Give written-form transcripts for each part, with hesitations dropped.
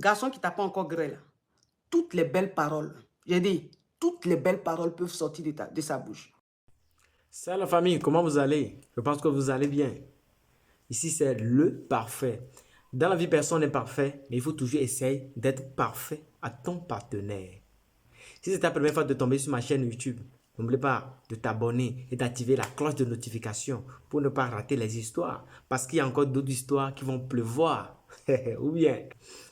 Garçon qui t'a pas encore gré là. Toutes les belles paroles, j'ai dit, toutes les belles paroles peuvent sortir de sa bouche. Salut la famille, comment vous allez? Je pense que vous allez bien. Ici, c'est le parfait. Dans la vie, personne n'est parfait, mais il faut toujours essayer d'être parfait à ton partenaire. Si c'est ta première fois de tomber sur ma chaîne YouTube, n'oublie pas de t'abonner et d'activer la cloche de notification pour ne pas rater les histoires. Parce qu'il y a encore d'autres histoires qui vont pleuvoir. Ou bien,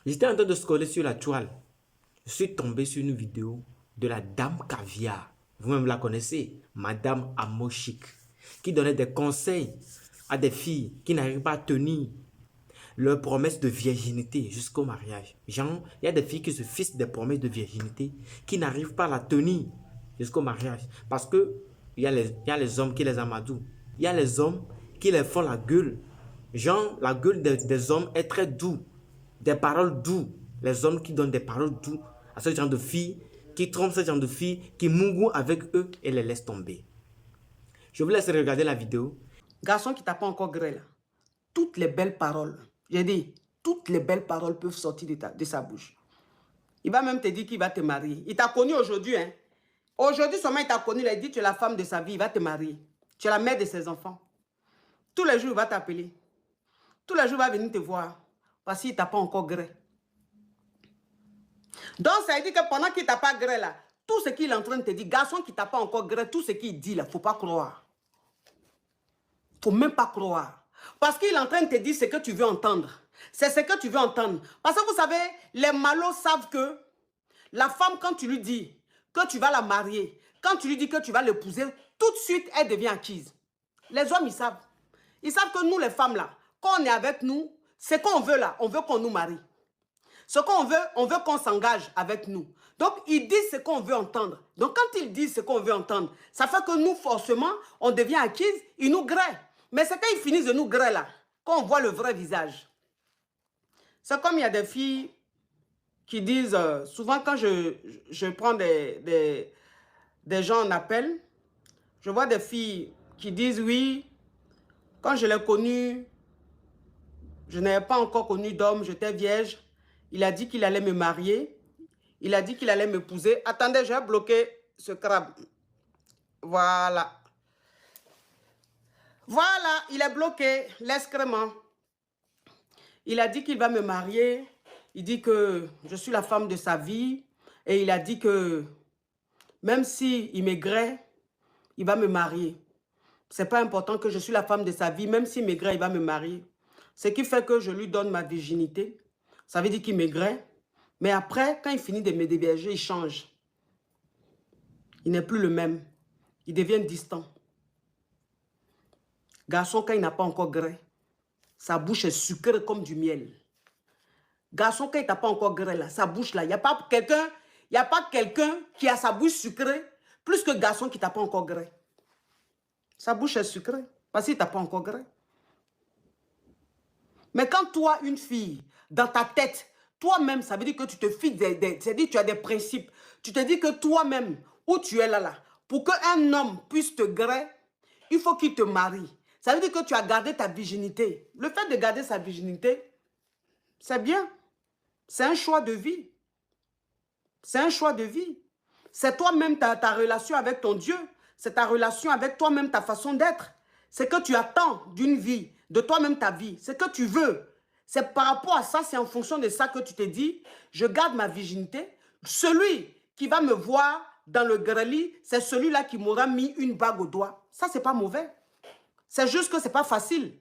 j'étais en train de scroller sur la toile. Je suis tombé sur une vidéo de la dame caviar. Vous-même la connaissez, Madame Amochic, qui donnait des conseils à des filles qui n'arrivent pas à tenir leur promesse de virginité jusqu'au mariage. Genre, il y a des filles qui se fixent des promesses de virginité qui n'arrivent pas à la tenir jusqu'au mariage. Parce que il y a les hommes qui les amadouent. Il y a les hommes qui les font la gueule. Genre, la gueule des hommes est très doux. Des paroles douces. Les hommes qui donnent des paroles douces à ce genre de filles, qui trompent ce genre de filles, qui mougouent avec eux et les laissent tomber. Je vous laisse regarder la vidéo. Garçon qui t'a pas encore gré là. Toutes les belles paroles, j'ai dit, toutes les belles paroles peuvent sortir de sa bouche. Il va même te dire qu'il va te marier. Il t'a connu aujourd'hui, hein. Aujourd'hui seulement il t'a connu, il a dit tu es la femme de sa vie, il va te marier. Tu es la mère de ses enfants. Tous les jours il va t'appeler. Tous les jours il va venir te voir. Parce qu'il t'a pas encore gré. Donc ça veut dire que pendant qu'il t'a pas gré là, tout ce qu'il est en train de te dire, garçon qui t'a pas encore gré, tout ce qu'il dit là, faut pas croire. Faut même pas croire. Parce qu'il est en train de te dire ce que tu veux entendre. C'est ce que tu veux entendre. Parce que vous savez, les malauds savent que la femme, quand tu lui dis que tu vas la marier, quand tu lui dis que tu vas l'épouser, tout de suite, elle devient acquise. Les hommes, ils savent. Ils savent que nous, les femmes, là, quand on est avec nous, ce qu'on veut là, on veut qu'on nous marie. Ce qu'on veut, on veut qu'on s'engage avec nous. Donc, ils disent ce qu'on veut entendre. Donc, quand ils disent ce qu'on veut entendre, ça fait que nous, forcément, on devient acquise, ils nous grêent. Mais c'est quand ils finissent de nous grêler là, qu'on voit le vrai visage. C'est comme il y a des filles qui disent, souvent quand je prends des gens en appel, je vois des filles qui disent, oui, quand je l'ai connu, je n'avais pas encore connu d'homme, j'étais vierge. Il a dit qu'il allait me marier. Il a dit qu'il allait m'épouser. Attendez, j'ai bloqué ce crabe. Voilà. Voilà, il est bloqué, l'excrément. Il a dit qu'il va me marier. Il dit que je suis la femme de sa vie. Et il a dit que même s'il maigrait, il va me marier. C'est pas important que je suis la femme de sa vie. Même s'il maigrait, il va me marier. Ce qui fait que je lui donne ma virginité. Ça veut dire qu'il maigrait. Mais après, quand il finit de me déberger, il change. Il n'est plus le même. Il devient distant. Garçon, quand il n'a pas encore gré, sa bouche est sucrée comme du miel. Garçon, quand il n'a pas encore gré, là, sa bouche, là, il n'y a pas quelqu'un qui a sa bouche sucrée plus que garçon qui n'a pas encore gré. Sa bouche est sucrée parce qu'il n'a pas encore gré. Mais quand toi, une fille, dans ta tête, toi-même, ça veut dire que tu te fixes, c'est-à-dire que tu as des principes. Tu te dis que toi-même, où tu es là, pour qu'un homme puisse te gré, il faut qu'il te marie. Ça veut dire que tu as gardé ta virginité. Le fait de garder sa virginité, c'est bien. C'est un choix de vie. C'est un choix de vie. C'est toi-même ta relation avec ton Dieu. C'est ta relation avec toi-même, ta façon d'être. C'est que tu attends d'une vie, de toi-même ta vie. C'est que tu veux. C'est par rapport à ça, c'est en fonction de ça que tu te dis, je garde ma virginité. Celui qui va me voir dans le greli, c'est celui-là qui m'aura mis une bague au doigt. Ça, c'est pas mauvais. C'est juste que c'est pas facile.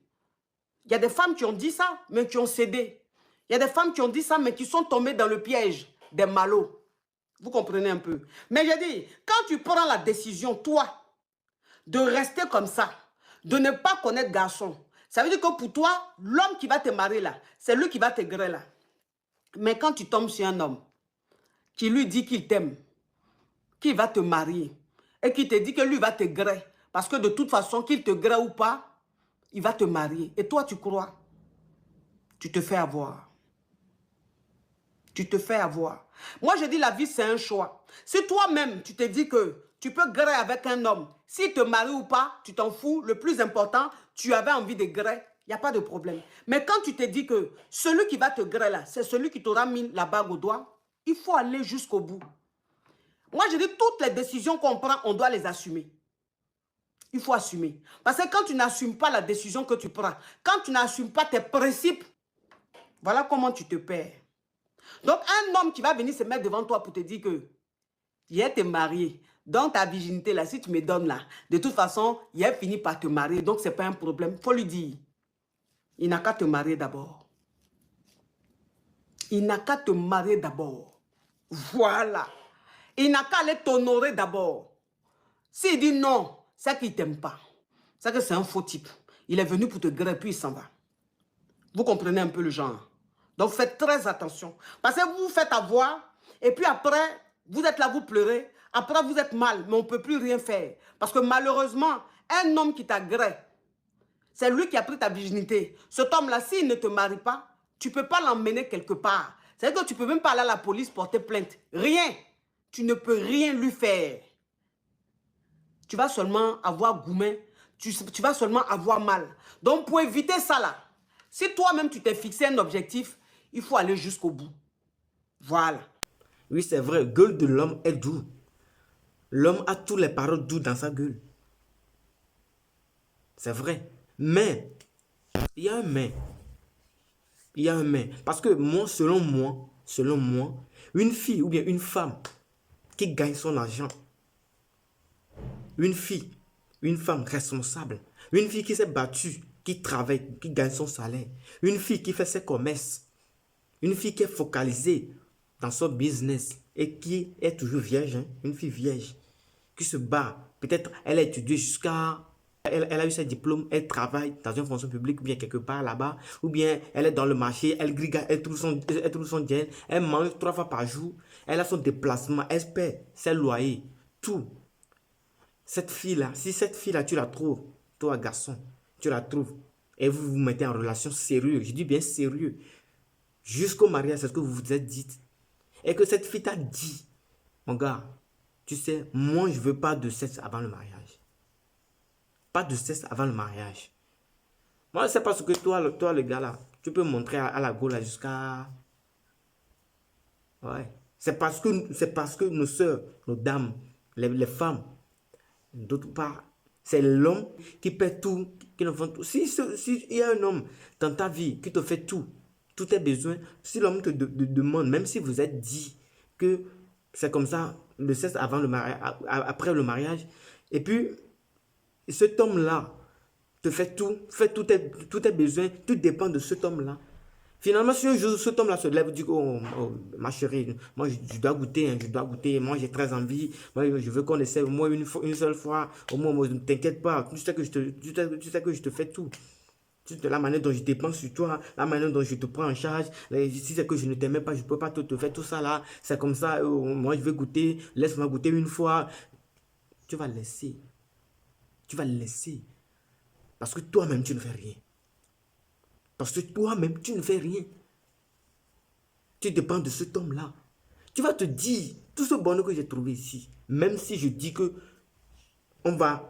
Il y a des femmes qui ont dit ça, mais qui ont cédé. Il y a des femmes qui ont dit ça, mais qui sont tombées dans le piège des malauds. Vous comprenez un peu. Mais j'ai dit, quand tu prends la décision, toi, de rester comme ça, de ne pas connaître garçon, ça veut dire que pour toi, l'homme qui va te marier là, c'est lui qui va te griller là. Mais quand tu tombes sur un homme qui lui dit qu'il t'aime, qu'il va te marier, et qui te dit que lui va te griller, parce que de toute façon, qu'il te grille ou pas, il va te marier. Et toi, tu crois, tu te fais avoir. Tu te fais avoir. Moi, je dis la vie, c'est un choix. Si toi-même, tu te dis que tu peux griller avec un homme, s'il te marie ou pas, tu t'en fous. Le plus important, tu avais envie de griller, Il n'y a pas de problème. Mais quand tu te dis que celui qui va te griller là, c'est celui qui t'aura mis la bague au doigt, il faut aller jusqu'au bout. Moi, je dis toutes les décisions qu'on prend, on doit les assumer. Il faut assumer. Parce que quand tu n'assumes pas la décision que tu prends, quand tu n'assumes pas tes principes, voilà comment tu te perds. Donc, un homme qui va venir se mettre devant toi pour te dire que il est marié, donc ta virginité là, si tu me donnes là, de toute façon, il a fini par te marier, donc ce n'est pas un problème. Il faut lui dire, il n'a qu'à te marier d'abord. Il n'a qu'à te marier d'abord. Voilà. Il n'a qu'à aller t'honorer d'abord. S'il dit non, c'est qu'il ne t'aime pas. C'est que c'est un faux type. Il est venu pour te griller, puis il s'en va. Vous comprenez un peu le genre. Donc faites très attention. Parce que vous vous faites avoir, et puis après, vous êtes là, vous pleurez. Après, vous êtes mal, mais on ne peut plus rien faire. Parce que malheureusement, un homme qui t'agresse, c'est lui qui a pris ta virginité. Cet homme-là, s'il ne te marie pas, tu ne peux pas l'emmener quelque part. C'est-à-dire que tu ne peux même pas aller à la police porter plainte. Rien. Tu ne peux rien lui faire. Tu vas seulement avoir gourmet. Tu vas seulement avoir mal. Donc, pour éviter ça là, si toi-même tu t'es fixé un objectif, il faut aller jusqu'au bout. Voilà. Oui, c'est vrai, gueule de l'homme est doux. L'homme a toutes les paroles douces dans sa gueule. C'est vrai. Mais, il y a un mais. Il y a un mais. Parce que moi, selon moi, une fille ou bien une femme qui gagne son argent, une femme responsable, une fille qui s'est battue, qui travaille, qui gagne son salaire, une fille qui fait ses commerces, une fille qui est focalisée dans son business et qui est toujours vierge, hein, une fille vierge, qui se bat. Peut-être elle a étudié jusqu'à... Elle a eu ses diplômes, elle travaille dans une fonction publique ou bien quelque part là-bas, ou bien elle est dans le marché, elle trouve son gel, elle mange 3 fois par jour, elle a son déplacement, elle paie ses loyers, tout. Cette fille-là, si cette fille-là, tu la trouves, toi garçon, tu la trouves, et vous vous mettez en relation sérieuse, je dis bien sérieux, jusqu'au mariage, c'est ce que vous vous êtes dit, et que cette fille t'a dit, mon gars, tu sais, moi je veux pas de sexe avant le mariage. Pas de sexe avant le mariage. Moi, c'est parce que toi, le gars là, tu peux montrer à la go là jusqu'à... Ouais. C'est parce que nos soeurs, nos dames, les femmes, d'autre part, c'est l'homme qui paie tout, qui ne fait tout. Si il y a un homme dans ta vie qui te fait tout, tous tes besoins, si l'homme te demande, même si vous êtes dit que c'est comme ça, le sexe avant le mariage, après le mariage, et puis cet homme-là te fait tous tes besoins, tout dépend de cet homme-là. Finalement, si un jour cet homme-là se lève et dit, oh, ma chérie, moi je dois goûter, hein, je dois goûter, moi j'ai très envie, moi je veux qu'on essaie au moins une seule fois, au moins, ne t'inquiète pas, tu sais que je te fais tout. La manière dont je dépense sur toi, la manière dont je te prends en charge, si c'est que je ne t'aimais pas, je ne peux pas te faire tout ça là, c'est comme ça, moi je veux goûter, laisse-moi goûter une fois. Tu vas laisser. Tu vas le laisser. Parce que toi-même, tu ne fais rien. Parce que toi-même, tu ne fais rien. Tu dépends de cet homme-là. Tu vas te dire, tout ce bonheur que j'ai trouvé ici, même si je dis que on va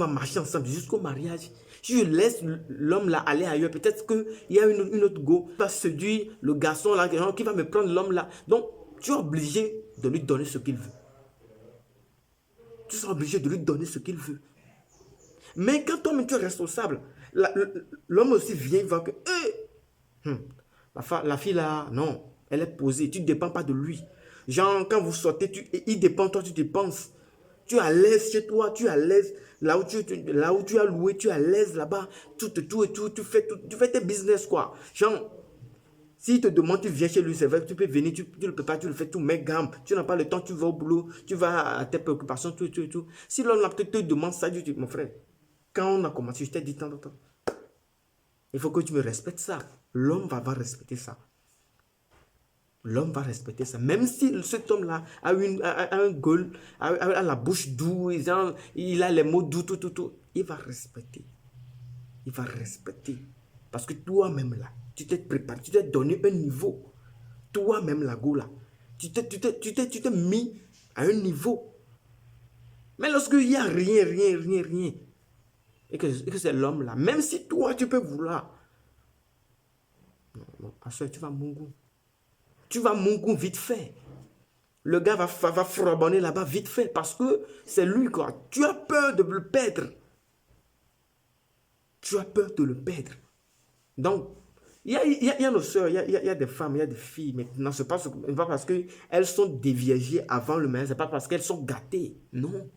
marcher ensemble jusqu'au mariage, si je laisse l'homme là aller ailleurs, peut-être qu'il y a une autre go qui va séduire le garçon là, qui va me prendre l'homme là. Donc, tu es obligé de lui donner ce qu'il veut. Tu seras obligé de lui donner ce qu'il veut. Mais quand toi-même tu es responsable, l'homme aussi vient voir que la fille là, non, elle est posée, tu ne dépends pas de lui. Genre, quand vous sortez, il dépend, toi tu dépenses. Tu es à l'aise chez toi, tu es à l'aise là où tu as loué, tu es à l'aise là-bas, tout, tu fais tes business quoi. Genre, s'il te demande, tu viens chez lui, c'est vrai que tu peux venir, tu le prépares, tu le fais tout, mais gamme, tu n'as pas le temps, tu vas au boulot, tu vas à tes préoccupations, tout. Si l'homme là te demande ça, tu dis, mon frère, quand on a commencé, je t'ai dit tant. Il faut que tu me respectes ça. L'homme va respecter ça. L'homme va respecter ça. Même si cet homme-là a un gueule, a la bouche douce, il a les mots doux, tout, il va respecter. Il va respecter. Parce que toi-même là, tu t'es préparé, tu t'es donné un niveau. Toi-même la go là, tu t'es mis à un niveau. Mais lorsqu'il n'y a rien, et que c'est l'homme là, même si toi, tu peux vouloir. Non, non, Assoeur, tu vas Mungu. Tu vas Mungu vite fait. Le gars va frabonner là-bas vite fait parce que c'est lui, quoi. Tu as peur de le perdre. Tu as peur de le perdre. Donc, il y a nos soeurs, il y a des femmes, il y a des filles maintenant. C'est pas parce qu'elles sont déviégées avant le mariage, c'est pas parce qu'elles sont gâtées. Non.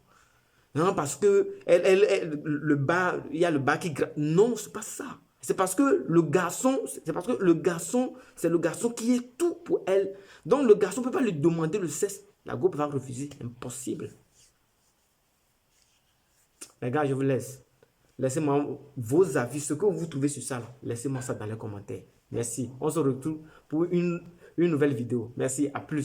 Non, parce que le bas, il y a le bas qui gratte. Non, c'est pas ça. C'est parce que le garçon, c'est le garçon qui est tout pour elle. Donc le garçon ne peut pas lui demander le sexe. La go va refuser. Impossible. Les gars, je vous laisse. Laissez-moi vos avis, ce que vous trouvez sur ça. Laissez-moi ça dans les commentaires. Merci. On se retrouve pour une nouvelle vidéo. Merci. À plus.